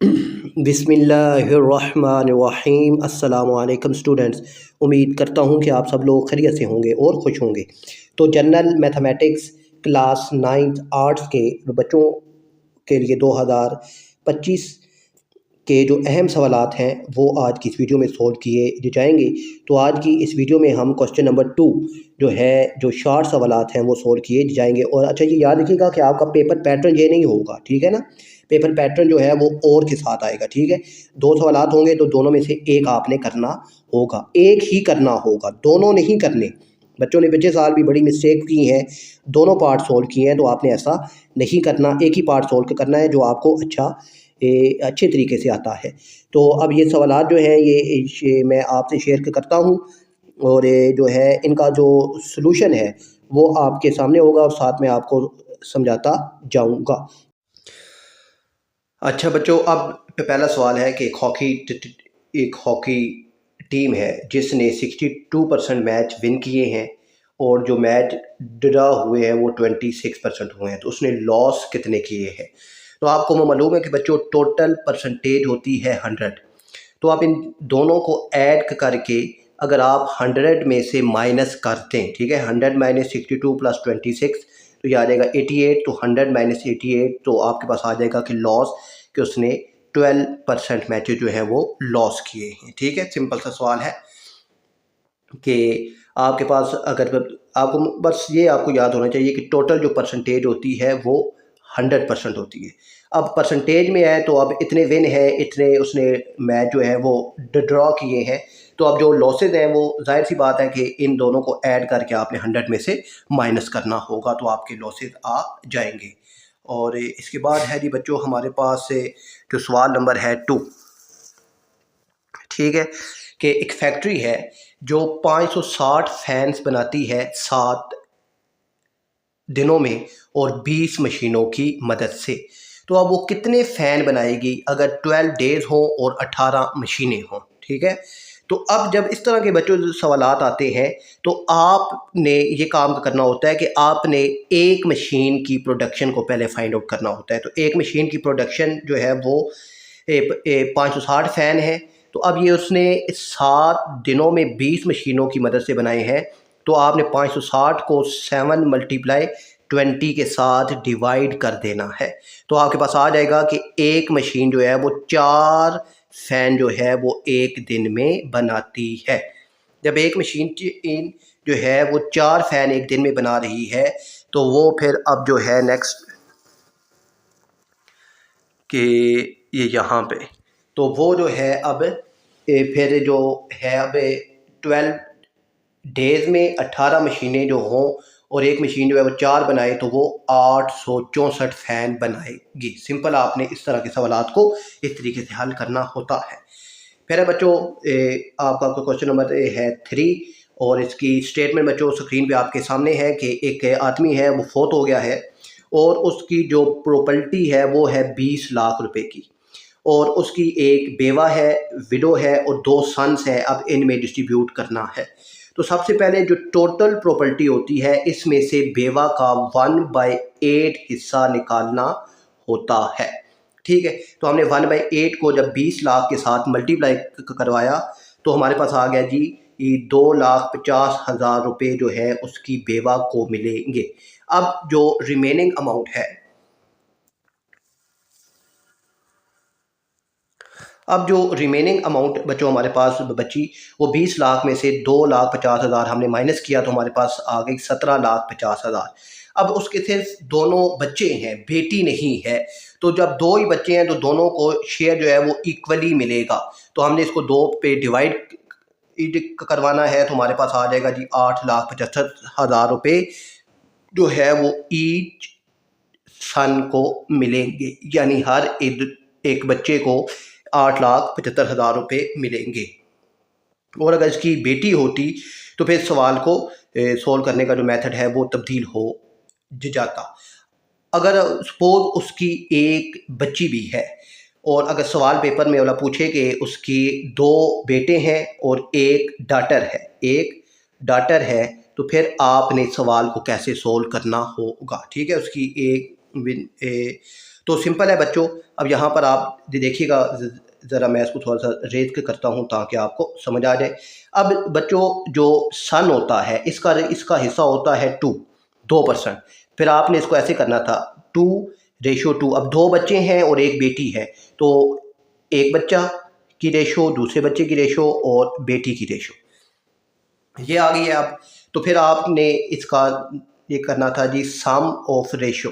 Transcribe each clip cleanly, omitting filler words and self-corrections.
बिस्मिल्लाहिर्रहमानिर्रहीम। अस्सलामु अलैकुम स्टूडेंट्स। उम्मीद करता हूँ कि आप सब लोग खैरियत से होंगे और खुश होंगे। तो general mathematics class 9th arts के बच्चों के लिए 2025 के जो अहम सवालात हैं वो आज की इस वीडियो में सॉल्व किए जाएंगे। तो आज की इस वीडियो में हम क्वेश्चन नंबर 2 जो है जो शॉर्ट सवालात हैं वो सॉल्व किए जाएंगे। और अच्छा ये याद रखिएगा कि आपका पेपर पैटर्न ये नहीं होगा, ठीक है ना। पेपर पैटर्न जो है वो और के साथ आएगा, ठीक है। दो सवालात होंगे तो दोनों में से एक आपने करना होगा, एक ही करना होगा, दोनों नहीं करने। बच्चों ने पिछले साल भी बड़ी मिस्टेक की हैं, दोनों पार्ट सोल्व किए हैं, तो आपने ऐसा नहीं करना, एक ही पार्ट सोल्व करना है जो आपको अच्छे तरीके से आता है। तो अब ये सवालात जो हैं ये मैं आपसे शेयर करता हूँ और ये जो है इनका जो सलूशन है वो आपके सामने होगा और साथ में आपको समझाता जाऊँगा। अच्छा बच्चों, अब पहला सवाल है कि एक हॉकी टीम है जिसने 62% मैच विन किए हैं और जो मैच ड्रा हुए हैं वो 26% हुए हैं, तो उसने लॉस कितने किए हैं। तो आपको मालूम है कि बच्चों टोटल परसेंटेज होती है 100। तो आप इन दोनों को ऐड करके अगर आप 100 में से माइनस करते हैं, ठीक है, 100 माइनस 62 प्लस 26 तो ये आ जाएगा 88। तो 100 माइनस 88 तो आपके पास आ जाएगा कि लॉस कि उसने 12% मैचेज जो है वो लॉस किए हैं, ठीक है। सिंपल सा सवाल है कि आपके पास अगर आपको बस ये आपको याद होना चाहिए कि टोटल जो परसेंटेज होती है वो 100% होती है। अब परसेंटेज में है तो अब इतने विन है, इतने उसने मैच जो है वो ड्रॉ किए हैं, तो अब जो लॉसेज हैं वो जाहिर सी बात है कि इन दोनों को ऐड करके आपने 100 में से माइनस करना होगा, तो आपके लॉसेज आ जाएंगे। और इसके बाद है जी बच्चों हमारे पास से जो सवाल नंबर है 2, ठीक है, कि एक फैक्ट्री है जो 560 फैंस बनाती है 7 दिनों में और 20 मशीनों की मदद से। तो अब वो कितने फ़ैन बनाएगी अगर 12 डेज़ हों और 18 मशीनें हों, ठीक है। तो अब जब इस तरह के बच्चों से सवालात आते हैं तो आपने ये काम करना होता है कि आपने एक मशीन की प्रोडक्शन को पहले फाइंड आउट करना होता है। तो एक मशीन की प्रोडक्शन जो है वो 560 फ़ैन है। तो अब ये उसने 7 दिनों में 20 मशीनों की मदद से बनाए हैं। तो आपने 560 को 7 मल्टीप्लाई 20 के साथ डिवाइड कर देना है। तो आपके पास आ जाएगा कि एक मशीन जो है वो 4 फ़ैन जो है वो एक दिन में बनाती है। जब एक मशीन जो है वो 4 फ़ैन एक दिन में बना रही है तो वो फिर अब जो है नेक्स्ट कि ये यहाँ पे तो वो जो है अब फिर जो है अब 12 डेज़ में 18 मशीनें जो हों और एक मशीन जो है वो 4 बनाए तो वो 864 फ़ैन बनाएगी। सिंपल आपने इस तरह के सवालात को इस तरीके से हल करना होता है। फिर है बच्चों आपका क्वेश्चन नंबर है 3 और इसकी स्टेटमेंट बच्चों स्क्रीन पे आपके सामने है कि एक आदमी है वो फोत हो गया है और उसकी जो प्रॉपर्टी है वो है 20 लाख रुपए की और उसकी एक बेवा है, विडो है और 2 सन्स हैं। अब इनमें डिस्ट्रीब्यूट करना है। तो सबसे पहले जो टोटल प्रॉपर्टी होती है इसमें से बेवा का 1/8 हिस्सा निकालना होता है, ठीक है। तो हमने 1/8 को जब 20 लाख के साथ मल्टीप्लाई करवाया तो हमारे पास आ गया जी 2,50,000 रुपये जो है उसकी बेवा को मिलेंगे। अब जो रिमेनिंग अमाउंट है अब जो रिमेनिंग अमाउंट बच्चों हमारे पास बची वो 20 लाख में से 2,50,000 हमने माइनस किया तो हमारे पास आ गई 17,50,000। अब उसके सिर्फ दोनों बच्चे हैं, बेटी नहीं है। तो जब 2 ही बच्चे हैं तो दोनों को शेयर जो है वो इक्वली मिलेगा। तो हमने इसको 2 पे डिवाइड करवाना है तो हमारे पास आ जाएगा जी 8,75,000 रुपये जो है वो ईच सन को मिलेंगे, यानी हर एक बच्चे को 8,75,000 रुपये मिलेंगे। और अगर इसकी बेटी होती तो फिर सवाल को सोल्व करने का जो मेथड है वो तब्दील हो जाता। अगर सपोज उसकी एक बच्ची भी है और अगर सवाल पेपर में वाला पूछे कि उसकी 2 बेटे हैं और एक डाटर है तो फिर आपने सवाल को कैसे सोल्व करना होगा, ठीक है। उसकी एक तो सिंपल है बच्चों। अब यहाँ पर आप देखिएगा, ज़रा मैं इसको थोड़ा सा रेत के करता हूँ ताकि आपको समझ आ जाए। अब बच्चों जो सन होता है इसका इसका हिस्सा होता है 2%। फिर आपने इसको ऐसे करना था 2:2। अब 2 बच्चे हैं और 1 बेटी है, तो एक बच्चा की रेशो, दूसरे बच्चे की रेशो और बेटी की रेशो ये आ गई है। अब तो फिर आपने इसका ये करना था जी सम ऑफ रेशो,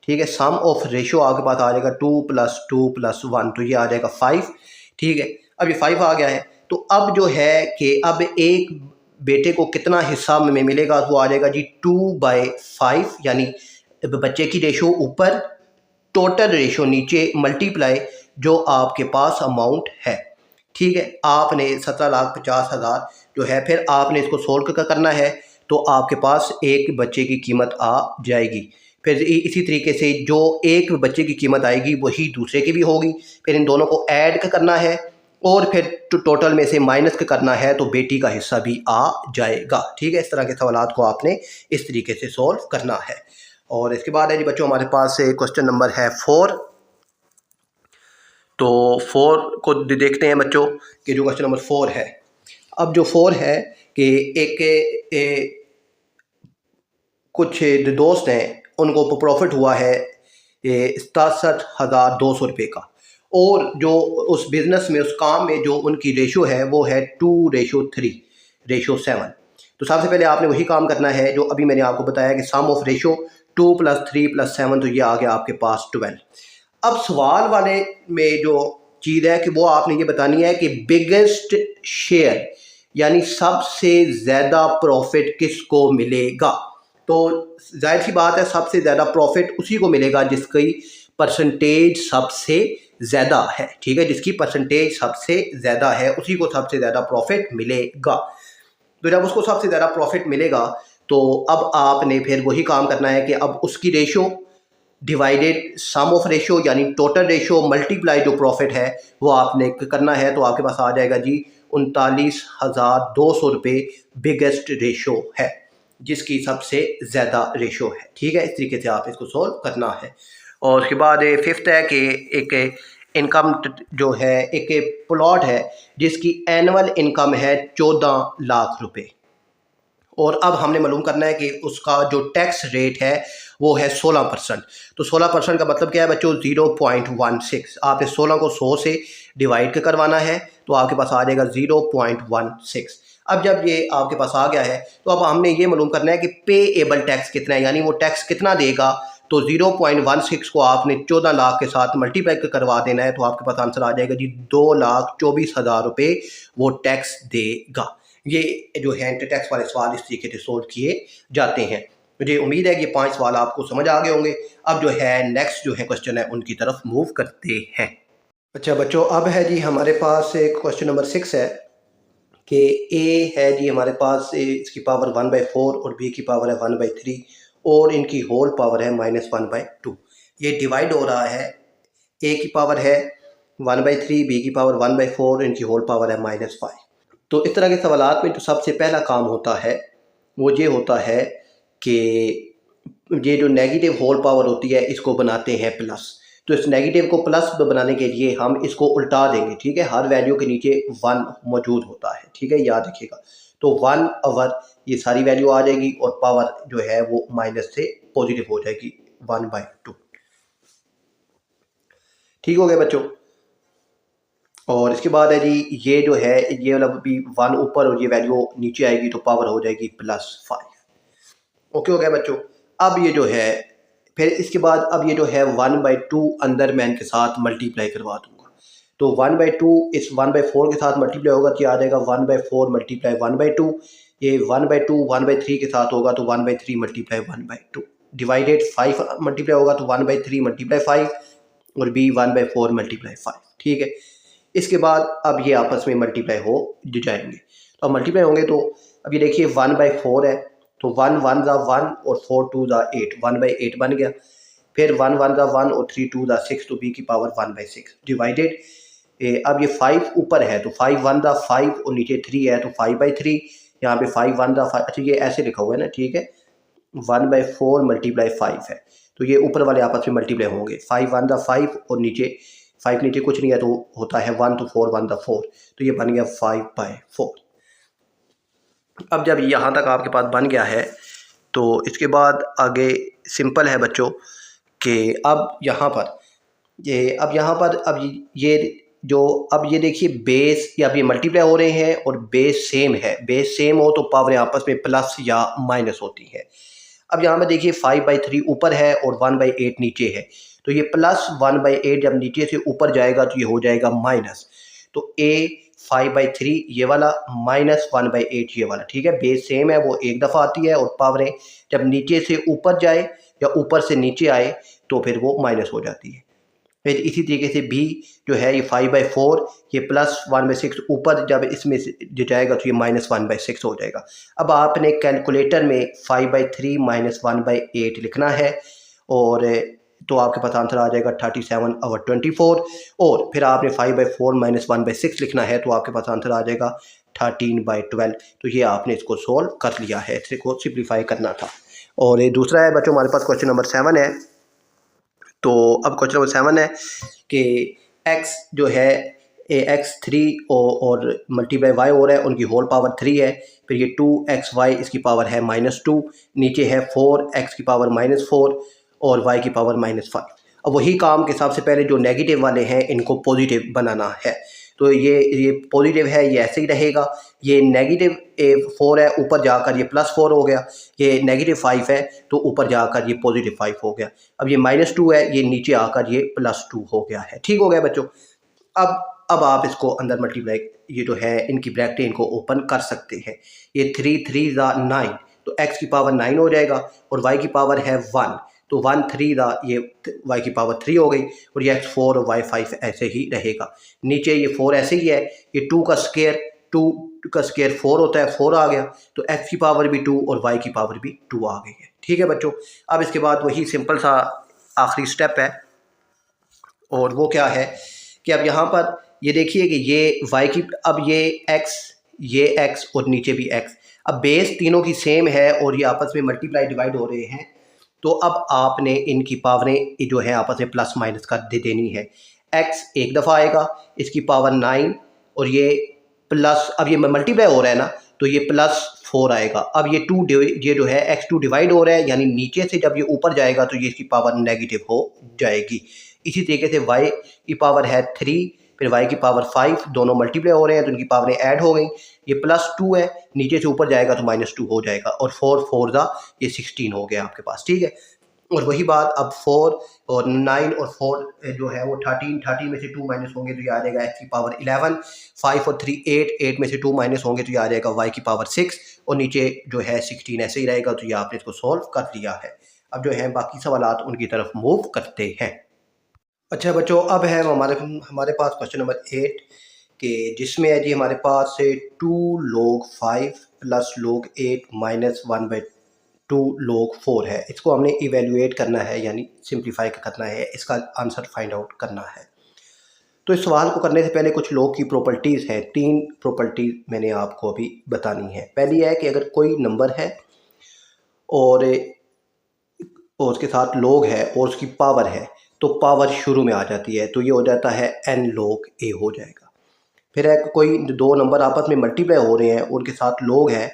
ठीक है। सम ऑफ रेशो आपके पास आ जाएगा 2 + 2 + 1, तो ये आ जाएगा 5, ठीक है। अब ये 5 आ गया है, तो अब जो है कि अब एक बेटे को कितना हिस्सा में मिलेगा, वो आ जाएगा जी 2/5, यानी बच्चे की रेशो ऊपर, टोटल रेशो नीचे, मल्टीप्लाई जो आपके पास अमाउंट है, ठीक है। आपने 17,50,000 जो है, फिर आपने इसको सोल्व करना है, तो आपके पास एक बच्चे की कीमत आ जाएगी। फिर इसी तरीके से जो एक बच्चे की कीमत आएगी वही दूसरे की भी होगी। फिर इन दोनों को ऐड करना है और फिर टोटल में से माइनस करना है, तो बेटी का हिस्सा भी आ जाएगा, ठीक है। इस तरह के सवालात को आपने इस तरीके से सॉल्व करना है। और इसके बाद है जी बच्चों हमारे पास क्वेश्चन नंबर है 4। तो 4 को देखते हैं बच्चों कि जो क्वेश्चन नंबर 4 है। अब जो 4 है कि एक कुछ दोस्त हैं, उनको प्रॉफिट हुआ है 67,200 रुपये का, और जो उस बिज़नेस में, उस काम में जो उनकी रेशो है वो है 2:3:7। तो सबसे पहले आपने वही काम करना है जो अभी मैंने आपको बताया कि सम ऑफ रेशो 2 + 3 + 7, तो ये आ गया आपके पास 12। अब सवाल वाले में जो चीज़ है कि वो आपने ये बतानी है कि बिगेस्ट शेयर यानी सबसे ज़्यादा प्रॉफिट किसको मिलेगा। तो जाहिर सी बात है सबसे ज़्यादा प्रॉफिट उसी को मिलेगा जिसकी परसेंटेज सबसे ज़्यादा है, ठीक है। जिसकी परसेंटेज सबसे ज़्यादा है उसी को सबसे ज़्यादा प्रॉफिट मिलेगा। तो जब उसको सबसे ज़्यादा प्रॉफिट मिलेगा तो अब आपने फिर वही काम करना है कि अब उसकी ratio divided sum of ratio यानी टोटल रेशो मल्टीप्लाई जो प्रॉफिट है वो आपने करना है। तो आपके पास आ जाएगा जी 39,200 रुपये बिगेस्ट रेशो है, जिसकी सबसे ज़्यादा रेशो है, ठीक है। इस तरीके से आप इसको सोल्व करना है। और उसके बाद 5th है कि एक इनकम जो है, एक प्लॉट है जिसकी एनुअल इनकम है 14 लाख रुपए, और अब हमने मालूम करना है कि उसका जो टैक्स रेट है वो है 16%। तो 16% का मतलब क्या है बच्चों, 0.16। आपने 16 को 100 से डिवाइड करवाना है, तो आपके पास आ जाएगा 0.16। अब जब ये आपके पास आ गया है तो अब हमने ये मालूम करना है कि पेएबल टैक्स कितना है, यानी वो टैक्स कितना देगा। तो 0.16 को आपने 14 लाख के साथ मल्टीप्लाई करवा देना है, तो आपके पास आंसर आ जाएगा जी 2,24,000 रुपये वो टैक्स देगा। ये जो है इंटर टैक्स वाले सवाल इस तरीके से सोल्व किए जाते हैं। मुझे उम्मीद है कि ये 5 सवाल आपको समझ आ गए होंगे। अब जो है नेक्स्ट जो है क्वेश्चन है उनकी तरफ मूव करते हैं। अच्छा बच्चों, अब है जी हमारे पास क्वेश्चन नंबर 6 है कि ए है जी हमारे पास इसकी पावर 1/4 और बी की पावर है 1/3 और इनकी होल पावर है -1/2। ये डिवाइड हो रहा है, ए की पावर है 1/3, बी की पावर 1/4, इनकी होल पावर है -5। तो इस तरह के सवालात में जो सबसे पहला काम होता है वो ये होता है कि ये जो नेगेटिव होल पावर होती है इसको बनाते हैं प्लस। तो इस नेगेटिव को प्लस बनाने के लिए हम इसको उल्टा देंगे, ठीक है। हर वैल्यू के नीचे 1 मौजूद होता है, ठीक है, याद रखिएगा। तो 1 ओवर ये सारी वैल्यू आ जाएगी और पावर जो है वो माइनस से पॉजिटिव हो जाएगी 1/2। ठीक हो गया बच्चों। और इसके बाद है जी ये जो है ये वाला भी 1 ऊपर और ये वैल्यू नीचे आएगी, तो पावर हो जाएगी +5। ओके हो गया बच्चों। अब ये जो है फिर इसके बाद अब ये जो है 1/2 अंदर मैं इनके साथ मल्टीप्लाई करवा दूंगा। तो 1/2 इस 1/4 के साथ मल्टीप्लाई होगा तो आ जाएगा 1/4 × 1/2। ये 1/2 1/3 के साथ होगा तो 1/3 × 1/2 डिवाइडेड 5 मल्टीप्लाई होगा तो 1/3 × 5 और बी 1/4 × 5, ठीक है। इसके बाद अब ये आपस में मल्टीप्लाई हो जाएंगे। तो अब मल्टीप्लाई होंगे तो अब ये देखिए 1/4 है, तो 1 1 ज़ा 1 और 4 2 ज़ा 8, 1/8 बन गया। फिर 1 1 ज़ा 1 और 3 2 ज़ा 6, तो बी की पावर 1/6 डिवाइडेड। अब ये 5 ऊपर है तो 5 1 ज़ा 5 और नीचे 3 है तो 5/3। यहाँ पे 5 1 ज़ा 5, अच्छा ये ऐसे लिखा हुआ है ना, ठीक है। 1/4 × 5 है तो ये ऊपर वाले आपस में मल्टीप्लाई होंगे। 5 1 द 5 और नीचे 5 नीचे कुछ नहीं है तो होता है 1 तो 4 1 द 4, तो ये बन गया 5/4। अब जब यहाँ तक आपके पास बन गया है तो इसके बाद आगे सिंपल है बच्चों कि अब यहाँ पर ये देखिए बेस या अब ये मल्टीप्लाई हो रहे हैं और बेस सेम है। बेस सेम हो तो पावरें आपस में प्लस या माइनस होती हैं। अब यहाँ पर देखिए 5/3 ऊपर है और 1/8 नीचे है, तो ये प्लस 1/8 जब नीचे से ऊपर जाएगा तो ये हो जाएगा माइनस। तो a 5/3 ये वाला माइनस 1/8 ये वाला, ठीक है। बेस सेम है, वो एक दफ़ा आती है और पावरें जब नीचे से ऊपर जाए या ऊपर से नीचे आए तो फिर वो माइनस हो जाती है। फिर इसी तरीके से b जो है ये 5/4 ये प्लस 1/6 ऊपर जब इसमें से जो जाएगा तो ये माइनस 1/6 हो जाएगा। अब आपने कैलकुलेटर में 5/3 माइनस 1/8 लिखना है और तो आपके पास आंसर आ जाएगा 37/24 और फिर आपने 5/4 माइनस 1/6 लिखना है तो आपके पास आंसर आ जाएगा 13/12। तो ये आपने इसको सोल्व कर लिया है, इसको सिंप्लीफाई करना था। और ये दूसरा है बच्चों हमारे पास क्वेश्चन नंबर 7 है। तो अब क्वेश्चन नंबर 7 है कि x जो है x3 और मल्टीप्लाई y हो रहा है, उनकी होल पावर 3 है। फिर ये 2xy इसकी पावर है -2, नीचे है 4x की पावर -4 और y की पावर -5। अब वही काम के सबसे पहले जो नेगेटिव वाले हैं इनको पॉजिटिव बनाना है। तो ये पॉजिटिव है, ये ऐसे ही रहेगा। ये नेगेटिव 4 है, ऊपर जाकर ये +4 हो गया। ये -5 है तो ऊपर जाकर ये +5 हो गया। अब ये -2 है, ये नीचे आकर ये +2 हो गया है। ठीक हो गया बच्चों। अब आप इसको अंदर मल्टीप्लाई ये जो है इनकी ब्रैकेट इनको ओपन कर सकते हैं। ये 3 3 9 तो x की पावर 9 हो जाएगा और y की पावर है 1 तो 1 3 ये y की पावर 3 हो गई और ये x 4 और y 5 ऐसे ही रहेगा। नीचे ये 4 ऐसे ही है, ये 2 का स्क्वायर 4 होता है, 4 आ गया तो x की पावर भी 2 और y की पावर भी 2 आ गई है। ठीक है बच्चों। अब इसके बाद वही सिंपल सा आखिरी स्टेप है और वो क्या है कि अब यहाँ पर ये देखिए कि ये y की अब ये x और नीचे भी x, अब बेस तीनों की सेम है और ये आपस में मल्टीप्लाई डिवाइड हो रहे हैं। तो अब आपने इनकी पावरें जो है आपस में प्लस माइनस कर देनी है। x एक दफ़ा आएगा, इसकी पावर 9 और ये प्लस, अब ये मल्टीप्लाई हो रहा है ना तो ये +4 आएगा। अब ये जो है x2 डिवाइड हो रहा है, यानी नीचे से जब ये ऊपर जाएगा तो ये इसकी पावर नेगेटिव हो जाएगी। इसी तरीके से y की पावर है 3, फिर y की पावर 5, दोनों मल्टीप्लाई हो रहे हैं तो उनकी पावरें ऐड हो गई। ये +2 है, नीचे से ऊपर जाएगा तो -2 हो जाएगा और 4 4 ये 16 हो गया आपके पास। ठीक है। और वही बात अब 4 और 9 और 4 जो है वो 13 में से 2 माइनस होंगे तो ये आ जाएगा x की पावर 11, 5 और 3 8 में से 2 माइनस होंगे तो ये आ जाएगा y की पावर 6 और नीचे जो है 16 ऐसे ही रहेगा। तो ये आपने इसको सॉल्व कर लिया है। अब जो है बाकी सवालात उनकी तरफ मूव करते हैं। अच्छा बच्चों, अब है हमारे पास क्वेश्चन नंबर 8 कि जिसमें है जी हमारे पास से 2 log 5 plus log 8 minus 1/2 log 4 है। इसको हमने इवेल्युएट करना है, यानी सिंप्लीफाई करना है, इसका आंसर फाइंड आउट करना है। तो इस सवाल को करने से पहले कुछ log की प्रॉपर्टीज़ हैं। 3 प्रॉपर्टीज़ मैंने आपको अभी बतानी है। पहली है कि अगर कोई नंबर है और उसके साथ log है और उसकी पावर है तो पावर शुरू में आ जाती है, तो ये हो जाता है n log a हो जाएगा। फिर है कोई दो नंबर आपस में मल्टीप्लाई हो रहे हैं, उनके साथ log है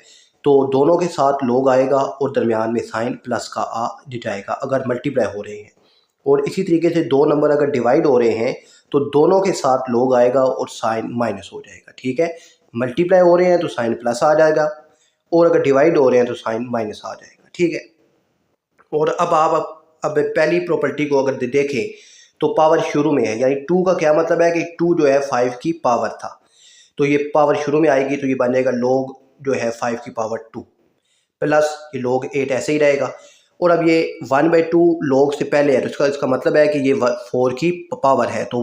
तो दोनों के साथ log आएगा और दरमियान में साइन प्लस का आ जाएगा अगर मल्टीप्लाई हो रहे हैं। और इसी तरीके से दो नंबर अगर डिवाइड हो रहे हैं तो दोनों के साथ log आएगा और साइन माइनस हो जाएगा। ठीक है। मल्टीप्लाई हो रहे हैं तो साइन प्लस आ जाएगा और अगर डिवाइड हो रहे हैं तो साइन माइनस आ जाएगा। ठीक है। और अब आप पहली प्रॉपर्टी को अगर देखें तो पावर शुरू में है, यानी 2 का क्या मतलब है कि 2 जो है 5 की पावर था तो ये पावर शुरू में आएगी तो ये बन जाएगा log जो है 5 की पावर 2 प्लस ये log 8 ऐसे ही रहेगा। और अब ये 1/2 log से पहले है तो इसका मतलब है कि ये 4 की पावर है तो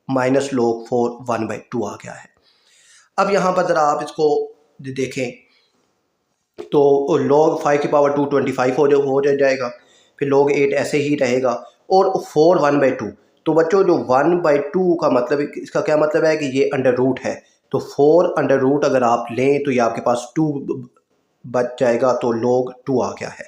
माइनस log 4 1/2 आ गया है। अब यहाँ पर ज़रा आप इसको देखें तो log 5 की पावर 2 25 हो जाएगा। फिर log 8 ऐसे ही रहेगा और 4 1/2। तो बच्चों जो 1/2 का मतलब, इसका क्या मतलब है कि ये अंडर रूट है तो 4 अंडर रूट अगर आप लें तो ये आपके पास 2 बच जाएगा तो log 2 आ गया है।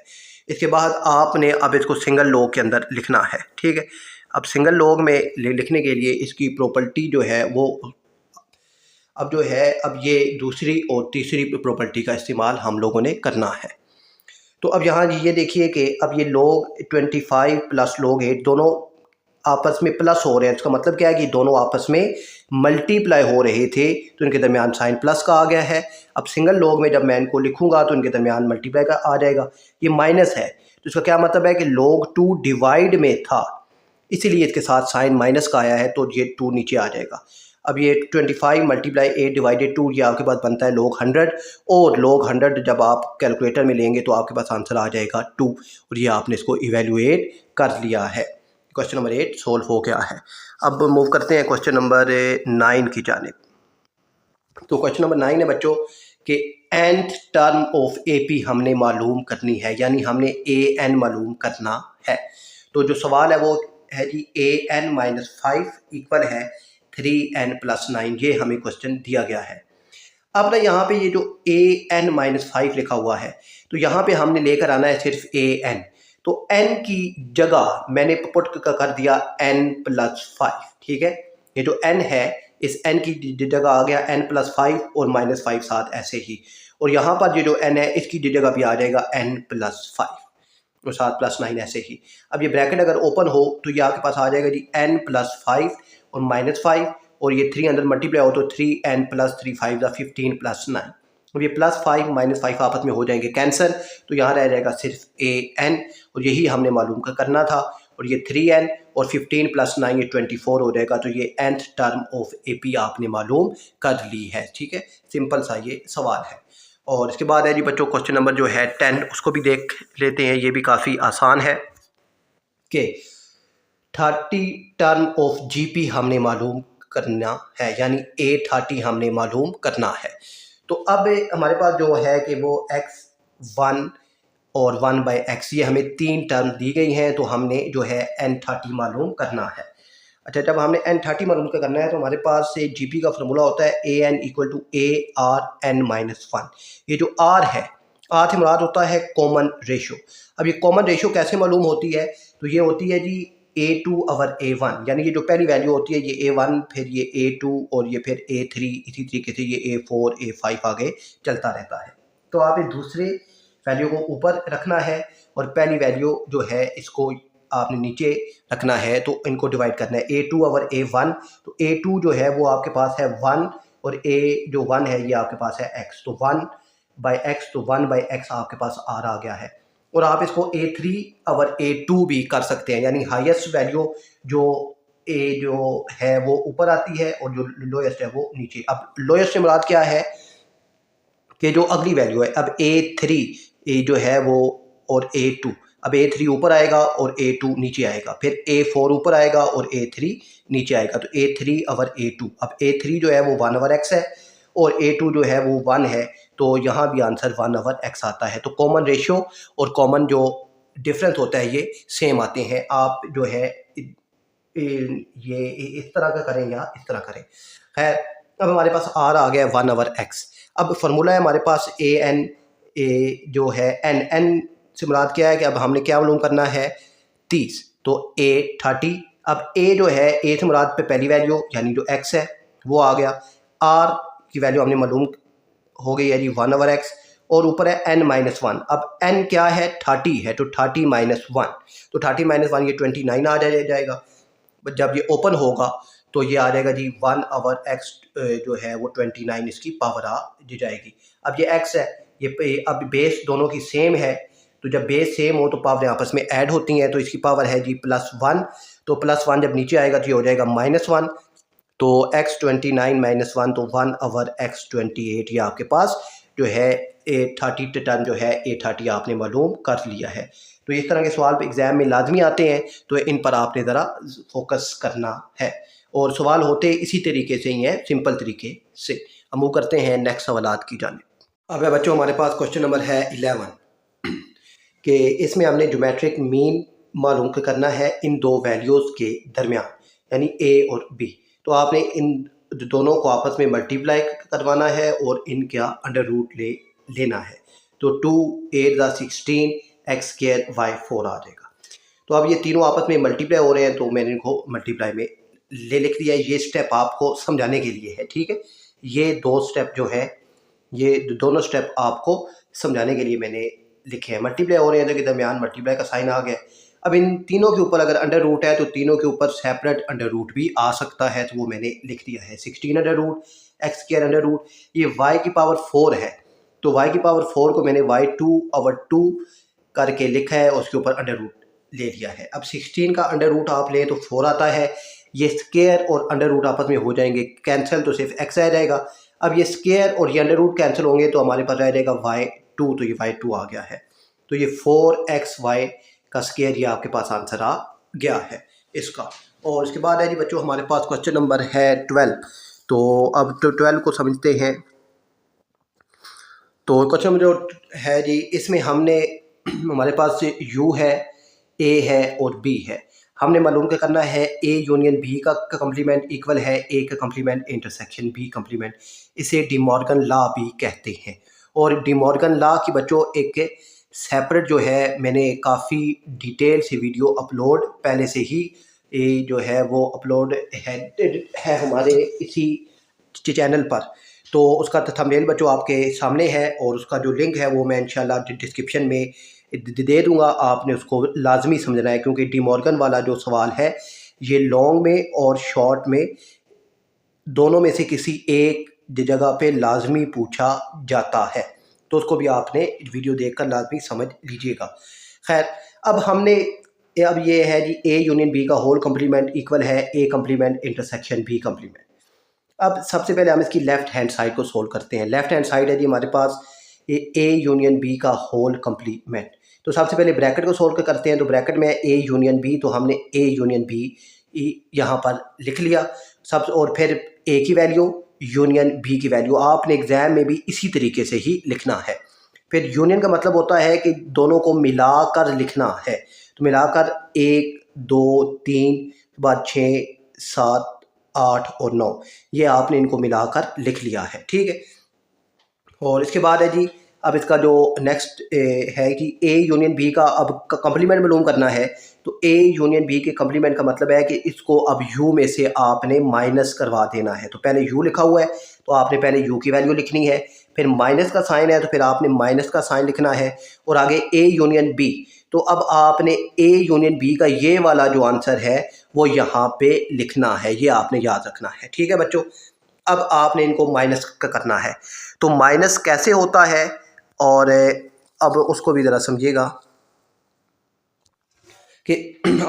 इसके बाद आपने अब इसको सिंगल लॉग के अंदर लिखना है, ठीक है। अब सिंगल लॉग में लिखने के लिए इसकी प्रॉपर्टी जो है वो अब जो है अब ये दूसरी और तीसरी प्रॉपर्टी का इस्तेमाल हम लोगों ने करना है। तो अब यहाँ ये देखिए कि अब ये log 25 प्लस log 8 दोनों आपस में प्लस हो रहे हैं। इसका मतलब क्या है कि दोनों आपस में मल्टीप्लाई हो रहे थे, तो इनके दरमियान साइन प्लस का आ गया है। अब सिंगल लॉग में जब मैं इनको लिखूंगा तो इनके दरमियान मल्टीप्लाई का आ जाएगा। ये माइनस है, तो इसका क्या मतलब है कि log 2 डिवाइड में था, इसीलिए इसके साथ साइन माइनस का आया है, तो ये 2 नीचे आ जाएगा। अब ये 25 मल्टीप्लाई 8 डिवाइडेड 2 ये आपके पास बनता है log 100, और log 100 जब आप कैलकुलेटर में लेंगे तो आपके पास आंसर आ जाएगा 2, और ये आपने इसको इवेल्युएट कर लिया है। क्वेश्चन नंबर 8 सोल्व हो गया है। अब मूव करते हैं क्वेश्चन नंबर 9 की जानिब। तो क्वेश्चन नंबर 9 है बच्चों कि nth टर्म ऑफ AP हमने मालूम करनी है, यानी हमने AN मालूम करना है। तो जो सवाल है वो है जी AN माइनस 5 इक्वल है 3n प्लस 9, ये हमें क्वेश्चन दिया गया है। अब ना यहाँ पे ये जो AN माइनस 5 लिखा हुआ है, तो यहाँ पे हमने लेकर आना है सिर्फ AN, तो n की जगह मैंने पुट कर दिया n प्लस 5, ठीक है। ये जो n है इस n की जगह आ गया n प्लस 5 और माइनस 5 साथ ऐसे ही, और यहाँ पर ये जो n है इसकी जगह भी आ जाएगा n प्लस 5 और साथ प्लस 9 ऐसे ही। अब ये ब्रैकेट अगर ओपन हो तो ये आपके पास आ जाएगा जी n प्लस 5 और माइनस 5, और ये 3 अंदर मल्टीप्लाई हो तो 3n प्लस 3 5 15 प्लस 9। अब ये प्लस 5 माइनस 5 आपस में हो जाएंगे कैंसिल, तो यहाँ रह जाएगा सिर्फ AN, और यही हमने मालूम करना था। और ये 3n और 15 प्लस 9 ये 24 हो जाएगा, तो ये nth टर्म ऑफ AP आपने मालूम कर ली है, ठीक है। सिंपल सा ये सवाल है। और इसके बाद है जी बच्चों क्वेश्चन नंबर जो है 10, उसको भी देख लेते हैं। ये भी काफ़ी आसान है कि 30 टर्म ऑफ GP हमने मालूम करना है, यानी A30 हमने मालूम करना है। तो अब हमारे पास जो है कि वो x1 और 1/x ये हमें 3 टर्म दी गई हैं, तो हमने जो है n30 मालूम करना है। अच्छा, जब हमने n30 मालूम करना है तो हमारे पास से GP का फार्मूला होता है AN इक्वल टू ARn-1। ये जो R है, R से मुराद होता है कॉमन रेशो। अब ये कॉमन रेशो कैसे मालूम होती है, तो ये होती है जी A2 ओवर A1, यानी ये जो पहली वैल्यू होती है ये A1, फिर ये A2 और ये फिर A3, इसी तरीके से ये A4 A5 आगे चलता रहता है। तो आप इस दूसरे वैल्यू को ऊपर रखना है और पहली वैल्यू जो है इसको आपने नीचे रखना है, तो इनको डिवाइड करना है A2 ओवर A1। तो A2 जो है वो आपके पास है 1 और A जो 1 है ये आपके पास है x, तो 1/x, तो 1/x आपके पास R आ गया है। और आप इसको A3 ओवर A2 भी कर सकते हैं, यानी हाईएस्ट वैल्यू जो A जो है वो ऊपर आती है और जो लोएस्ट है वो नीचे। अब लोएस्ट से मुराद क्या है कि जो अगली वैल्यू है, अब A3 जो है वो और A2, अब A3 ऊपर आएगा और A2 नीचे आएगा, फिर A4 ऊपर आएगा और A3 नीचे आएगा, तो A3 ओवर A2। अब A3 जो है वो 1 ओवर x है और A2 जो है वो 1 है, तो यहाँ भी आंसर 1 ओवर x आता है। तो कॉमन रेशियो और कॉमन जो डिफरेंस होता है ये सेम आते हैं। आप जो है ये इस तरह का करें या इस तरह करें। खैर, अब हमारे पास R आ गया 1 ओवर x। अब फार्मूला है हमारे पास AN जो है n से मुराद क्या है कि अब हमने क्या मालूम करना है 30, तो A30। अब A जो है A से मुराद पे पहली वैल्यू यानी जो x है वो आ गया, R की वैल्यू हमने मालूम हो गई है जी 1 ओवर x, और ऊपर है n-1। अब n क्या है 30 है, तो 30-1, तो 30-1 ये 29 आ जाएगा। जब ये ओपन होगा तो ये आ जाएगा जी 1 ओवर x जो है वो 29 इसकी पावर आ जाएगी। अब ये x है, ये अब बेस दोनों की सेम है, तो जब बेस सेम हो तो पावर आपस में ऐड होती हैं, तो इसकी पावर है जी +1, तो +1 जब नीचे आएगा तो ये हो जाएगा -1, तो x 29 -1 तो 1 ओवर x 28। ये आपके पास जो है A30 टर्म जो है A30 आपने मालूम कर लिया है। तो इस तरह के सवाल पे एग्ज़ाम में लाजमी आते हैं, तो इन पर आपने ज़रा फोकस करना है, और सवाल होते इसी तरीके से ही हैं, सिंपल तरीके से। हम वो करते हैं नेक्स्ट सवालात की जानिब। अब बच्चों हमारे पास क्वेश्चन नंबर है 11 कि इसमें हमने ज्योमेट्रिक मीन मालूम करना है इन दो वैल्यूज़ के दरमियान, यानी A और B। तो आपने इन दोनों को आपस में मल्टीप्लाई करवाना है और इनका अंडर रूट लेना है। तो 2 8 16 एक्स स्क्वायर वाई 4 आ जाएगा। तो अब ये तीनों आपस में मल्टीप्लाई हो रहे हैं तो मैंने इनको मल्टीप्लाई में लिख दिया है। ये स्टेप आपको समझाने के लिए है, ठीक है। ये दो स्टेप जो है, ये दोनों स्टेप आपको समझाने के लिए मैंने लिखे हैं। मल्टीप्लाई हो रहे हैं तो के दरमियान मल्टीप्लाई का साइन आ गया। अब इन तीनों के ऊपर अगर अंडर रूट है तो तीनों के ऊपर सेपरेट अंडर रूट भी आ सकता है, तो वो मैंने लिख दिया है। 16 under root x square under root, ये y की पावर 4 है तो y की पावर 4 को मैंने y2/2 करके लिखा है, उसके ऊपर अंडर रूट ले लिया है। अब 16 का अंडर रूट आप लें तो 4 आता है। ये स्क्वायर और अंडर रूट आपस में हो जाएंगे कैंसिल, तो सिर्फ x रह जाएगा। अब ये स्क्वायर और ये अंडर रूट कैंसिल होंगे तो हमारे पास रह जाएगा y2, तो ये y2 आ गया है। तो ये 4xy का स्क्वायर, ये आपके पास आंसर आ गया है इसका। और इसके बाद है जी बच्चों हमारे पास क्वेश्चन नंबर है 12। तो अब तो 12 को समझते हैं। तो क्वेश्चन नंबर जो है जी, इसमें हमने हमारे पास u है, a है और b है। हमने मालूम क्या करना है, a यूनियन b का कम्प्लीमेंट इक्वल है a का कम्प्लीमेंट इंटरसेक्शन b कम्प्लीमेंट। इसे डी मॉर्गन लॉ भी कहते हैं। और डी मॉर्गन लॉ की बच्चों एक सेपरेट जो है, मैंने काफ़ी डिटेल से वीडियो अपलोड पहले से ही जो है वो अपलोड है हमारे इसी चैनल पर। तो उसका थंबनेल बच्चों आपके सामने है और उसका जो लिंक है वो मैं इंशाल्लाह डिस्क्रिप्शन में दे दूंगा। आपने उसको लाजमी समझना है, क्योंकि डी मॉर्गन वाला जो सवाल है ये लॉन्ग में और शॉर्ट में दोनों में से किसी एक जगह पे लाजमी पूछा जाता है। तो उसको भी आपने वीडियो देखकर लाजमी समझ लीजिएगा। खैर, अब ये है जी a यूनियन b का होल कम्प्लीमेंट इक्वल है a complement intersection b complement. अब सबसे पहले हम इसकी लेफ्ट हैंड साइड को सोल्व करते हैं। लेफ्ट हैंड साइड है जी हमारे पास a यूनियन b का होल कम्प्लीमेंट। तो सबसे पहले ब्रैकेट को सोल्व करते हैं। तो ब्रैकेट में a यूनियन b, तो हमने a यूनियन b यहाँ पर लिख लिया सब, और फिर a की वैल्यू यूनियन b की वैल्यू आपने एग्जाम में भी इसी तरीके से ही लिखना है। फिर यूनियन का मतलब होता है कि दोनों को मिलाकर लिखना है। तो मिलाकर 1 2 3 बाद 6 7 8 और 9, ये आपने इनको मिलाकर लिख लिया है, ठीक है। और इसके बाद है जी अब इसका जो नेक्स्ट है कि a यूनियन b का अब कम्प्लीमेंट मालूम करना है। तो a यूनियन b के कम्प्लीमेंट का मतलब है कि इसको अब u में से आपने माइनस करवा देना है। तो पहले u लिखा हुआ है तो आपने पहले u की वैल्यू लिखनी है, फिर माइनस का साइन है तो फिर आपने माइनस का साइन लिखना है, और आगे a यूनियन b। तो अब आपने a यूनियन b का ये वाला जो आंसर है वो यहाँ पे लिखना है, ये आपने याद रखना है, ठीक है बच्चों। अब आपने इनको माइनस करना है। तो माइनस कैसे होता है, और अब उसको भी ज़रा समझिएगा कि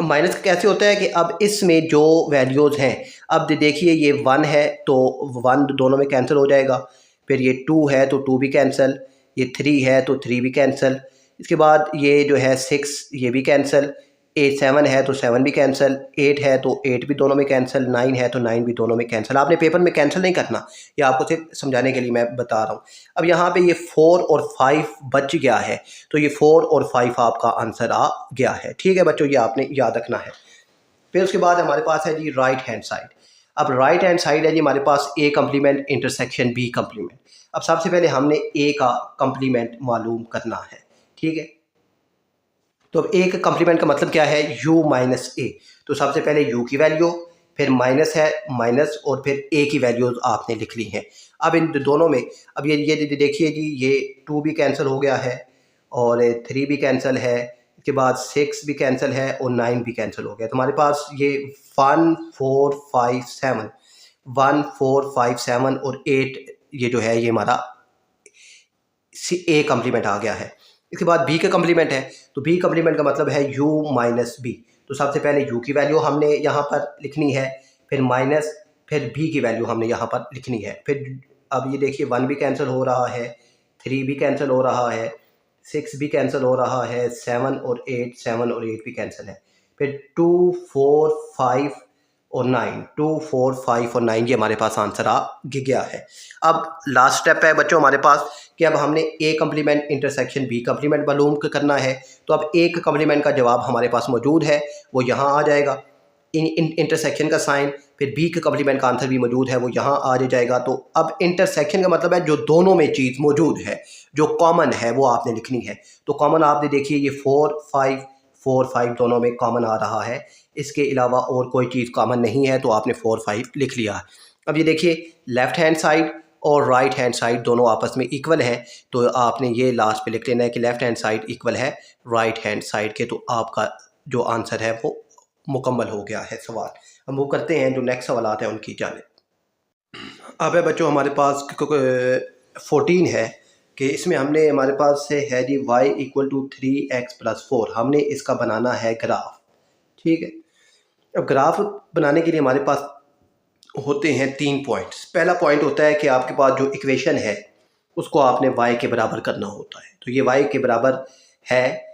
माइनस कैसे होता है। कि अब इसमें जो वैल्यूज़ हैं, अब देखिए ये 1 है तो 1 दोनों में कैंसिल हो जाएगा, फिर ये 2 है तो 2 भी कैंसिल, ये 3 है तो 3 भी कैंसिल, इसके बाद ये जो है 6 ये भी कैंसिल, 7 है तो 7 भी कैंसिल, 8 है तो 8 भी दोनों में कैंसिल, 9 है तो 9 भी दोनों में कैंसिल। आपने पेपर में कैंसिल नहीं करना, ये आपको सिर्फ समझाने के लिए मैं बता रहा हूँ। अब यहाँ पे ये 4 और 5 बच गया है, तो ये 4 और 5 आपका आंसर आ गया है, ठीक है बच्चों, ये आपने याद रखना है। फिर उसके बाद हमारे पास है जी राइट हैंड साइड। अब राइट हैंड साइड है जी हमारे पास a complement intersection b complement. अब सबसे पहले हमने a का कम्प्लीमेंट मालूम करना है, ठीक है। तो अब a का कम्प्लीमेंट का मतलब क्या है, u माइनस a। तो सबसे पहले u की वैल्यू, फिर माइनस है माइनस, और फिर a की वैल्यूज आपने लिख ली हैं। अब इन दोनों में अब ये देखिए जी, ये 2 भी कैंसिल हो गया है और 3 भी कैंसिल है, इसके बाद 6 भी कैंसिल है और 9 भी कैंसिल हो गया। तो हमारे पास ये 1 4 5 7 1 4 5 7 और 8 ये जो है ये हमारा a कम्प्लीमेंट आ गया है। इसके बाद b का कम्प्लीमेंट है, तो b कम्प्लीमेंट का मतलब है u माइनस b। तो सबसे पहले u की वैल्यू हमने यहाँ पर लिखनी है, फिर माइनस, फिर b की वैल्यू हमने यहाँ पर लिखनी है। फिर अब ये देखिए 1 भी कैंसिल हो रहा है, 3 भी कैंसिल हो रहा है, 6 भी कैंसिल हो रहा है, 7 और 8 भी कैंसिल है। फिर 2 4 5 और 9, 2 4 5 और 9 ये हमारे पास आंसर आ गया है। अब लास्ट स्टेप है बच्चों हमारे पास कि अब हमने a complement intersection b complement मालूम करना है। तो अब एक कम्प्लीमेंट का जवाब हमारे पास मौजूद है, वो यहाँ आ जाएगा। इंटरसेक्शन का साइन फिर बी के कम्प्लीमेंट का आंसर भी मौजूद है, वो यहाँ आ जाएगा। तो अब इंटरसेक्शन का मतलब है जो दोनों में चीज़ मौजूद है, जो कॉमन है वो आपने लिखनी है। तो कॉमन आपने देखिए ये 4 5 4 5 दोनों में कॉमन आ रहा है, इसके अलावा और कोई चीज़ कॉमन नहीं है, तो आपने 4 5 लिख लिया। अब ये देखिए लेफ़्ट हैंड साइड और राइट हैंड साइड दोनों आपस में इक्वल हैं, तो आपने ये लास्ट पे लिख लेना है कि लेफ़्ट हैंड साइड इक्वल है राइट हैंड साइड के। तो आपका जो आंसर है वो मुकम्मल हो गया है सवाल। हम वो करते हैं जो नेक्स्ट सवाल आते हैं उनकी जानिब। अब है बच्चों हमारे पास 14 है कि इसमें हमने हमारे पास से है जी y = 3x+4। हमने इसका बनाना है ग्राफ, ठीक है। अब ग्राफ बनाने के लिए हमारे पास होते हैं 3 पॉइंट्स। पहला पॉइंट होता है कि आपके पास जो इक्वेशन है उसको आपने y के बराबर करना होता है, तो ये y के बराबर है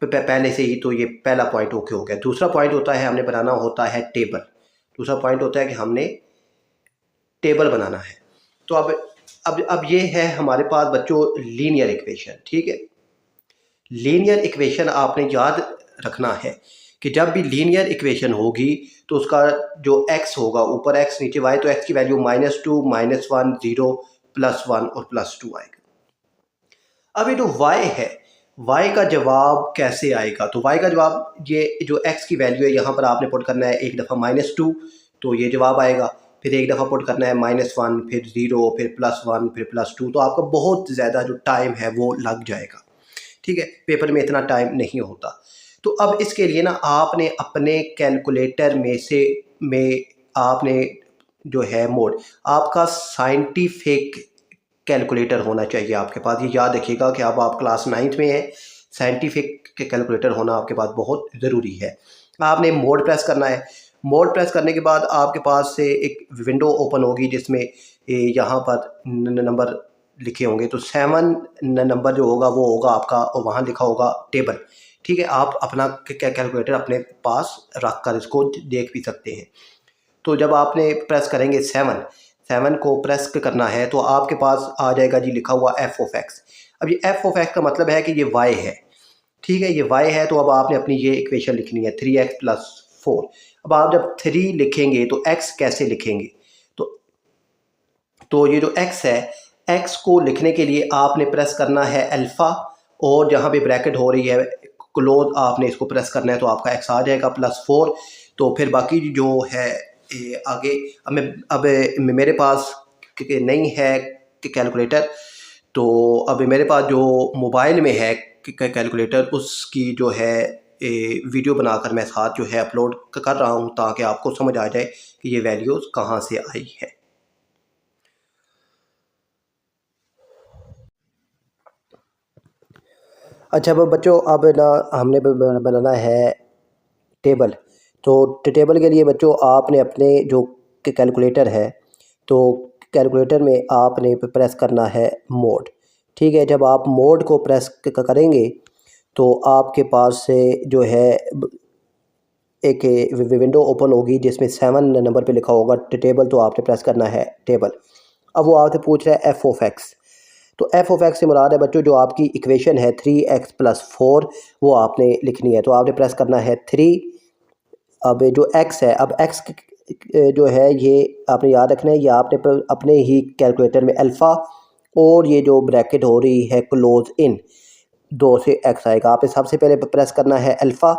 पहले से ही, तो ये पहला पॉइंट ओके हो गया। दूसरा पॉइंट होता है हमने बनाना होता है टेबल। दूसरा पॉइंट होता है कि हमने टेबल बनाना है। तो अब ये है हमारे पास बच्चों लीनियर इक्वेशन, ठीक है। लीनियर इक्वेशन आपने याद रखना है कि जब भी लीनियर इक्वेशन होगी तो उसका जो x होगा ऊपर x नीचे y, तो x की वैल्यू -2 -1 0 +1 और +2 आएगा। अब ये जो y है, y का जवाब कैसे आएगा? तो y का जवाब ये जो x की वैल्यू है यहाँ पर आपने पुट करना है एक दफ़ा -2, तो ये जवाब आएगा। फिर एक दफ़ा पुट करना है -1, फिर 0, फिर +1, फिर +2। तो आपका बहुत ज़्यादा जो टाइम है वो लग जाएगा, ठीक है। पेपर में इतना टाइम नहीं होता। तो अब इसके लिए ना आपने अपने कैलकुलेटर में आपने जो है मोड, आपका साइंटिफिक कैलकुलेटर होना चाहिए आपके पास। ये याद रखिएगा कि अब आप क्लास 9th में हैं, साइंटिफिक कैलकुलेटर होना आपके पास बहुत ज़रूरी है। आपने मोड प्रेस करना है। मोड प्रेस करने के बाद आपके पास से एक विंडो ओपन होगी जिसमें यहाँ पर नंबर लिखे होंगे। तो 7 नंबर जो होगा वो होगा आपका, और वहाँ लिखा होगा टेबल, ठीक है। आप अपना कैलकुलेटर अपने पास रख कर इसको देख भी सकते हैं। तो जब आपने प्रेस करेंगे 7 को प्रेस करना है तो आपके पास आ जाएगा जी लिखा हुआ f(x). अब ये f(x) का मतलब है कि ये y है, ठीक है, ये y है। तो अब आपने अपनी ये इक्वेशन लिखनी है 3x+4। अब आप जब 3 लिखेंगे तो x कैसे लिखेंगे? तो ये जो x है, x को लिखने के लिए आपने प्रेस करना है अल्फ़ा, और जहाँ पे ब्रैकेट हो रही है क्लोज आपने इसको प्रेस करना है, तो आपका x आ जाएगा +4। तो फिर बाकी जो है आगे अब मेरे पास नहीं है कैलकुलेटर, तो अब मेरे पास जो मोबाइल में है कैलकुलेटर उसकी जो है वीडियो बनाकर मैं साथ जो है अपलोड कर रहा हूँ, ताकि आपको समझ आ जाए कि ये वैल्यूज़ कहाँ से आई है। अच्छा अब बच्चों, अब ना हमने बनाना है टेबल। तो टेबल के लिए बच्चों आपने अपने जो कैलकुलेटर है, तो कैलकुलेटर में आपने प्रेस करना है मोड, ठीक है। जब आप मोड को प्रेस करेंगे तो आपके पास से जो है एक विंडो ओपन होगी जिसमें 7 नंबर पे लिखा होगा टेबल, तो आपने प्रेस करना है टेबल। अब वो आपसे पूछ रहा है f(x). तो f(x) से मुराद है बच्चों जो आपकी इक्वेशन है 3x+4 वो आपने लिखनी है। तो आपने प्रेस करना है 3। अब जो x है, अब x जो है ये आपने याद रखना है, ये आपने अपने ही कैलकुलेटर में अल्फ़ा और ये जो ब्रैकेट हो रही है क्लोज इन 2 से x आएगा। आपने सबसे पहले प्रेस करना है अल्फ़ा,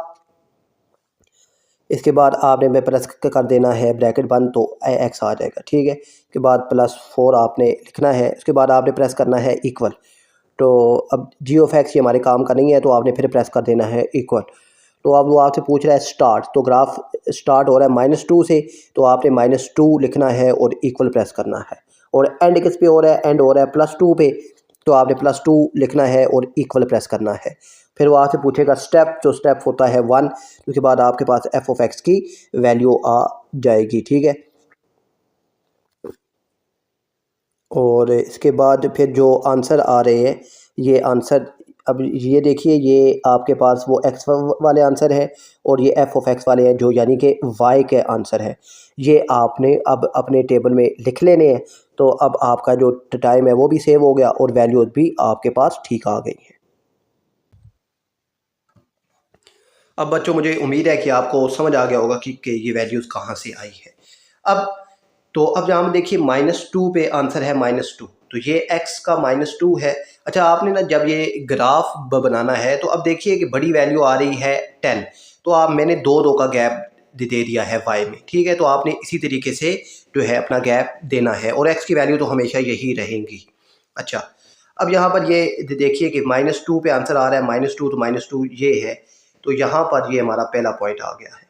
इसके बाद आपने प्रेस कर देना है ब्रैकेट बंद, तो x आ जाएगा, ठीक है। इसके बाद +4 आपने लिखना है, उसके बाद आपने प्रेस करना है इक्वल। तो अब g(x) ये हमारे काम का नहीं है, तो आपने फिर प्रेस कर देना है इक्वल। तो अब वो आपसे पूछ रहा है स्टार्ट, तो ग्राफ स्टार्ट हो रहा है -2 से, तो आपने -2 लिखना है और इक्वल प्रेस करना है। और एंड किस पे हो रहा है? एंड हो रहा है +2 पे, तो आपने +2 लिखना है और इक्वल प्रेस करना है। फिर वो आपसे पूछेगा स्टेप, जो स्टेप होता है 1, उसके बाद आपके पास f(x) की वैल्यू आ जाएगी, ठीक है। और इसके बाद फिर जो आंसर आ रहे हैं, ये आंसर अब ये देखिए, ये आपके पास वो x वाले आंसर है और ये f(x) वाले हैं, जो यानी कि y के आंसर है। ये आपने अब अपने टेबल में लिख लेने हैं। तो अब आपका जो टाइम है वो भी सेव हो गया और वैल्यूज़ भी आपके पास ठीक आ गई हैं। अब बच्चों मुझे उम्मीद है कि आपको समझ आ गया होगा कि ये वैल्यूज़ कहाँ से आई है। अब अब यहाँ देखिए -2 पे आंसर है -2, तो ये x का -2 है। अच्छा, आपने ना जब ये ग्राफ बनाना है तो अब देखिए कि बड़ी वैल्यू आ रही है 10, तो आप मैंने 2 का गैप दे दिया है y में, ठीक है। तो आपने इसी तरीके से जो है अपना गैप देना है और x की वैल्यू तो हमेशा यही रहेंगी। अच्छा, अब यहाँ पर ये देखिए कि -2 पे आंसर आ रहा है, -2 तो -2 ये है, तो यहाँ पर ये हमारा पहला पॉइंट आ गया है।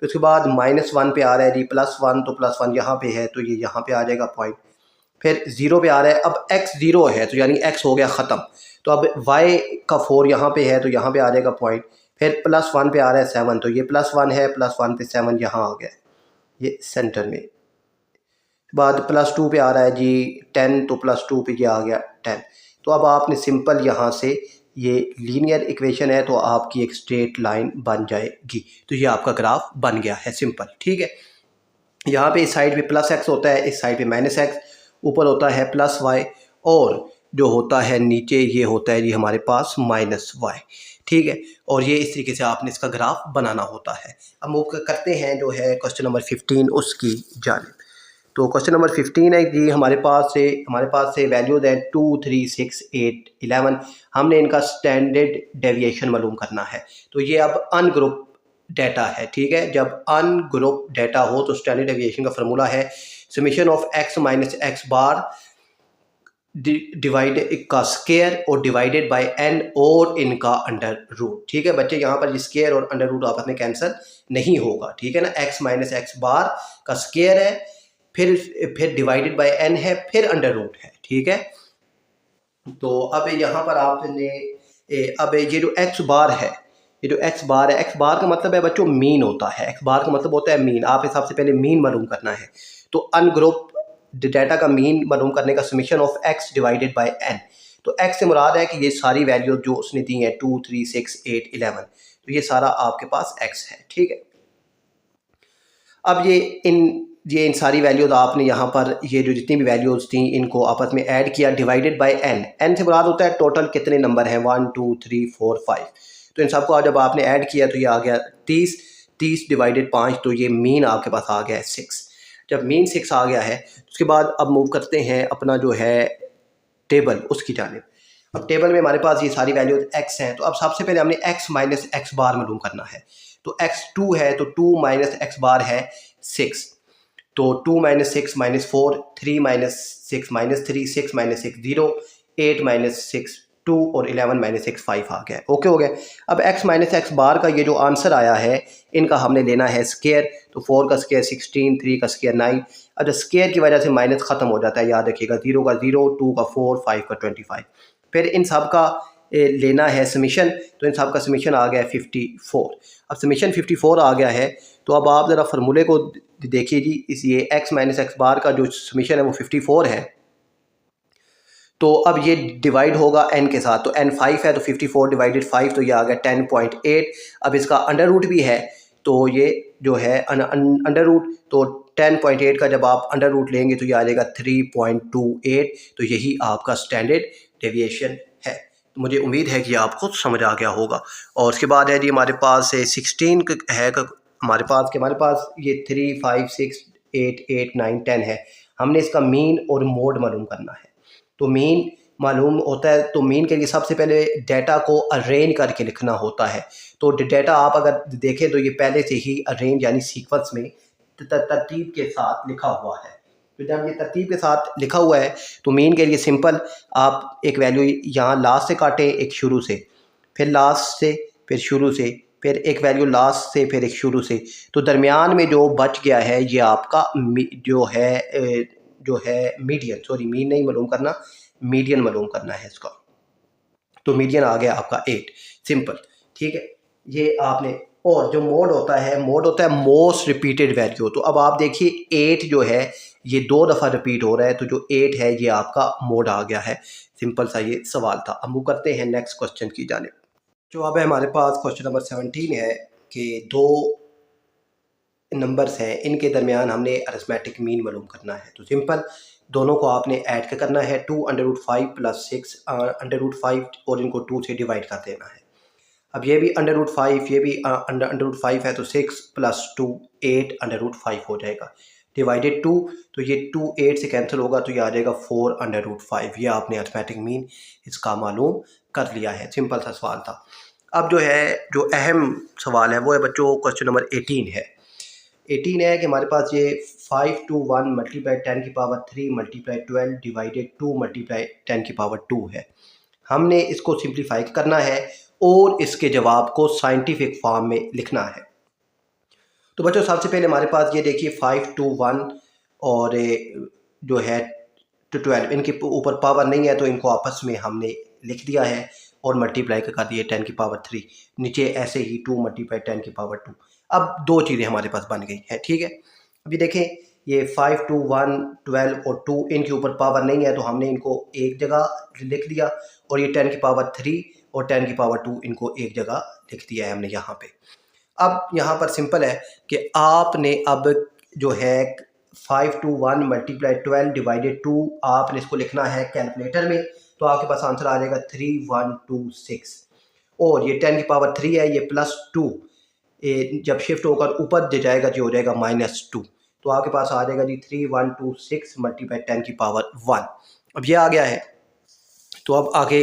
फिर उसके बाद -1 पे आ रहा है जी, +1 तो +1 यहाँ पे है, तो ये यहाँ पे आ जाएगा पॉइंट। फिर 0 पे आ रहा है, अब x 0 है तो यानी x हो गया ख़त्म, तो अब y का 4 यहाँ पे है तो यहाँ पे आ जाएगा पॉइंट। फिर +1 पे आ रहा है 7, तो ये +1 है, +1 पे 7 यहाँ आ गया, ये सेंटर में। बाद +2 पे आ रहा है जी 10, तो +2 पे ये आ गया 10। तो अब आपने सिंपल यहाँ से, ये लीनियर इक्वेशन है तो आपकी एक स्ट्रेट लाइन बन जाएगी। तो ये आपका ग्राफ बन गया है सिंपल, ठीक है। यहाँ पे इस साइड पे +x होता है, इस साइड पे -x, ऊपर होता है +y और जो होता है नीचे ये होता है जी हमारे पास -y, ठीक है। और ये इस तरीके से आपने इसका ग्राफ बनाना होता है। अब मूव करते हैं जो है क्वेश्चन नंबर 15 उसकी जानिब। तो क्वेश्चन नंबर 15 है जी, हमारे पास से वैल्यूज है 2, 3, 6, 8, 11। हमने इनका स्टैंडर्ड डेविएशन मालूम करना है। तो ये अब अनग्रुप डाटा है, ठीक है। जब अनग्रुप डाटा हो तो स्टैंडर्ड डेविएशन का फार्मूला है summation of x minus x bar divide का स्केयर और डिवाइडेड बाय n और इनका अंडर रूट, ठीक है बच्चे। यहाँ पर स्केयर और अंडर रूट आपस में कैंसिल नहीं होगा, ठीक है ना। x माइनस एक्स बार का स्केयर है, फिर डिवाइडेड बाय n है, फिर अंडर रूट है, ठीक है। तो अब यहाँ पर आपने अब ये जो x बार है, ये जो x बार का मतलब है बच्चों मीन होता है। x बार का मतलब होता है मीन। आप सबसे पहले मीन मालूम करना है, तो अनग्रुप डाटा का मीन मालूम करने का summation of x divided by n। तो x से मुराद है कि ये सारी वैल्यू जो उसने दी है 2, 3, 6, 8, 11, तो ये सारा आपके पास x है, ठीक है। अब ये इन सारी वैल्यूज आपने यहाँ पर ये जो जितनी भी वैल्यूज थी इनको आपस में ऐड किया, डिवाइडेड बाय n से मुराद होता है टोटल कितने नंबर हैं, 1, 2, 3, 4, 5। तो इन सबको जब आपने ऐड किया तो ये आ गया 30 डिवाइडेड 5, तो ये मीन आपके पास आ गया है 6। जब मीन 6 आ गया है उसके बाद अब मूव करते हैं अपना जो है टेबल उसकी जानिब। अब टेबल में हमारे पास ये सारी वैल्यूज x हैं, तो अब सबसे पहले हमने x माइनस एक्स बार मालूम करना है। तो x 2 है तो 2 माइनस एक्स बार है 6, तो 2 माइनस 6 -4, 3 माइनस 6 -3, 6 माइनस 6 0, 8 माइनस 6 2 और 11 माइनस 6 5 आ गया, ओके हो गया। अब x माइनस एक्स बार का ये जो आंसर आया है इनका हमने लेना है स्केयर, तो 4 का स्केयर 16, 3 का स्केयर 9। अब जब स्केयर की वजह से माइनस ख़त्म हो जाता है, याद रखिएगा, 0 का 0, 2 का 4, 5 का 25। फिर इन सब का लेना है समीशन, तो इन सब का समीशन आ गया है 54। अब समीशन 54 आ गया है, तो अब आप ज़रा फार्मूले को देखिए जी, इस ये x माइनस एक्स बार का जो समीशन है वो 54 है। तो अब ये डिवाइड होगा n के साथ, तो n 5 है तो 54 डिवाइडेड 5, तो ये आ गया 10.8। अब इसका अंडर रूट भी है, तो ये जो है अंडर रूट, तो 10.8 का जब आप अंडर रूट लेंगे तो ये आ जाएगा 3.28। तो यही आपका स्टैंडर्ड डेविएशन है। तो मुझे उम्मीद है कि आपको समझ आ गया होगा। और उसके बाद है जी हमारे पास 16 है, हमारे पास ये 3, 5, 6, 8, 8, 9, 10 है। हमने इसका मीन और मोड मालूम करना है। तो मीन मालूम होता है, तो मीन के लिए सबसे पहले डाटा को अरेंज करके लिखना होता है। तो डाटा आप अगर देखें तो ये पहले से ही अरेंज यानी सीक्वेंस में तरतीब के साथ लिखा हुआ है। तो जब ये तरतीब के साथ लिखा हुआ है तो मीन के लिए सिंपल आप एक वैल्यू यहाँ लास्ट से काटें, एक शुरू से, फिर लास्ट से, फिर शुरू से, फिर एक वैल्यू लास्ट से, फिर एक शुरू से। तो दरमियान में जो बच गया है ये आपका जो है मीडियन, सॉरी मीन नहीं मालूम करना, मीडियन मालूम करना है इसका। तो मीडियन आ गया आपका 8, सिंपल, ठीक है। ये आपने, और जो मोड होता है मोस्ट रिपीटेड वैल्यू। तो अब आप देखिए 8 जो है ये 2 दफ़ा रिपीट हो रहा है, तो जो 8 है ये आपका मोड आ गया है। सिंपल सा ये सवाल था। अब मूव करते हैं नेक्स्ट क्वेश्चन की जानिब। जो अब हमारे पास क्वेश्चन नंबर 17 है कि 2 नंबर्स हैं, इनके दरमियान हमने अरिथमेटिक मीन मालूम करना है। तो सिंपल दोनों को आपने ऐड करना है, 2√5 + 6 √5 और इनको 2 से डिवाइड कर देना है। अब ये भी √5, ये भी √5 है, तो 6 + 2 8 √5 हो जाएगा, डिवाइडेड 2, तो ये 2 8 से कैंसिल होगा तो ये आ जाएगा 4√5। ये आपने अर्थमेटिक मीन इसका मालूम कर लिया है। सिंपल सा सवाल था। अब जो अहम सवाल है वो है बच्चों क्वेश्चन नंबर 18 है। 18 है कि हमारे पास ये 5 to 1 मल्टीप्लाई 10 की पावर 3 मल्टीप्लाई 12 डिवाइडेड 2 मल्टीप्लाई 10 की पावर 2 है। हमने इसको सिंप्लीफाई करना है और इसके जवाब को साइंटिफिक फॉर्म में लिखना है। तो बच्चों सबसे पहले हमारे पास ये देखिए 5 to 1 और जो है to 12, इनके ऊपर पावर नहीं है तो इनको आपस में हमने लिख दिया है और मल्टीप्लाई कर दिए 10 की पावर 3, नीचे ऐसे ही 2 मल्टीप्लाई 10 की पावर 2। अब दो चीज़ें हमारे पास बन गई हैं, ठीक है। अभी देखें ये 5 to 1 12 और 2 इनके ऊपर पावर नहीं है तो हमने इनको एक जगह लिख दिया और ये 10 की पावर 3 और 10 की पावर 2 इनको एक जगह लिख दिया है हमने यहाँ पे। अब यहाँ पर सिंपल है कि आपने अब जो है 5 to 1 मल्टीप्लाई 12 डिवाइडेड 2 आपने इसको लिखना है कैलकुलेटर में, तो आपके पास आंसर आ जाएगा 3126। और ये 10 की पावर 3 है, ये +2 जब शिफ्ट होकर ऊपर जाएगा जी हो जाएगा -2, तो आपके पास आ जाएगा जी 3126 मल्टीप्लाई 10 की पावर 1। अब ये आ गया है। तो अब आगे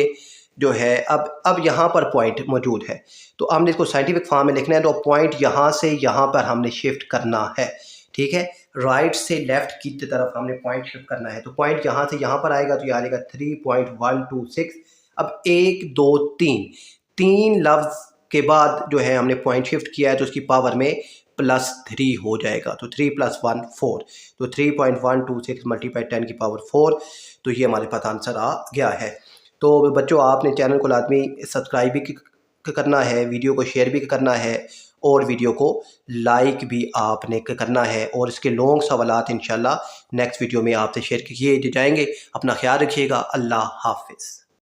जो है अब यहाँ पर पॉइंट मौजूद है तो हमने इसको साइंटिफिक फॉर्म में लिखना है। तो पॉइंट यहाँ से यहाँ पर हमने शिफ्ट करना है, ठीक है। राइट से लेफ्ट की तरफ हमने पॉइंट शिफ्ट करना है। तो पॉइंट यहाँ से यहाँ पर आएगा तो ये आएगा 3.126। अब 1 2 3 लफ्ज़ के बाद जो है हमने पॉइंट शिफ्ट किया है तो उसकी पावर में +3 हो जाएगा। तो 3 + 1 4, तो 3.126 मल्टीप्लाई 10 की पावर 4, तो ये हमारे पास आंसर आ गया है। तो बच्चों आपने चैनल को लाजमी सब्सक्राइब भी करना है, वीडियो को शेयर भी करना है और वीडियो को लाइक भी आपने करना है। और इसके लॉन्ग सवालात इंशाल्लाह नेक्स्ट वीडियो में आपसे शेयर किए जाएंगे। अपना ख्याल रखिएगा। अल्लाह हाफिज़।